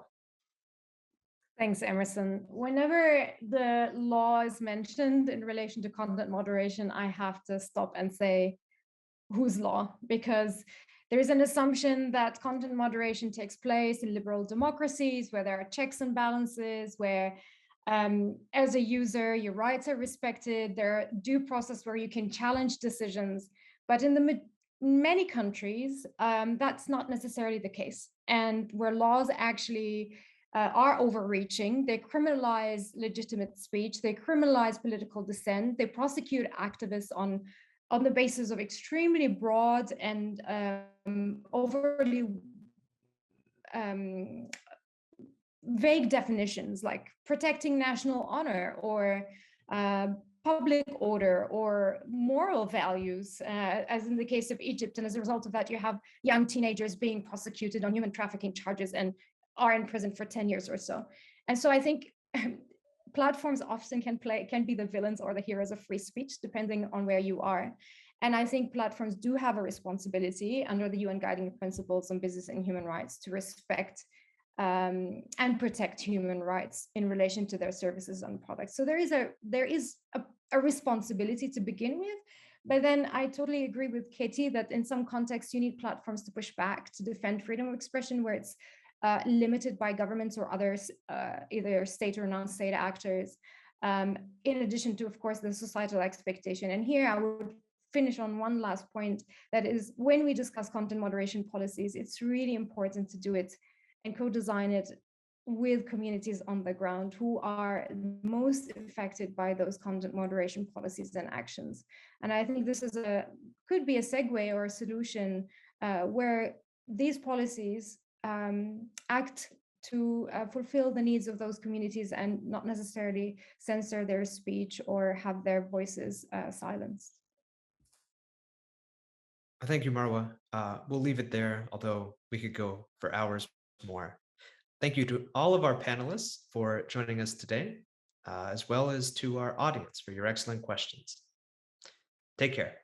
Thanks, Emerson. Whenever the law is mentioned in relation to content moderation, I have to stop and say, whose law? Because there is an assumption that content moderation takes place in liberal democracies where there are checks and balances, where as a user, your rights are respected, there are due process where you can challenge decisions. But in many countries, that's not necessarily the case. And where laws actually are overreaching, they criminalize legitimate speech, they criminalize political dissent, they prosecute activists on the basis of extremely broad and overly vague definitions, like protecting national honor or public order or moral values, as in the case of Egypt. And as a result of that, you have young teenagers being prosecuted on human trafficking charges and are in prison for 10 years or so. And so I think platforms often can be the villains or the heroes of free speech, depending on where you are. And I think platforms do have a responsibility under the UN Guiding Principles on Business and Human Rights to respect and protect human rights in relation to their services and products. So there is a responsibility to begin with. But then I totally agree with Katie that in some contexts, you need platforms to push back, to defend freedom of expression where it's limited by governments or others, either state or non-state actors, in addition to, of course, the societal expectation. And here I would finish on one last point, that is, when we discuss content moderation policies, it's really important to do it and co-design it with communities on the ground who are most affected by those content moderation policies and actions. And I think this could be a segue or a solution where these policies act to fulfill the needs of those communities and not necessarily censor their speech or have their voices silenced. Thank you, Marwa. We'll leave it there, although we could go for hours more. Thank you to all of our panelists for joining us today, as well as to our audience for your excellent questions. Take care.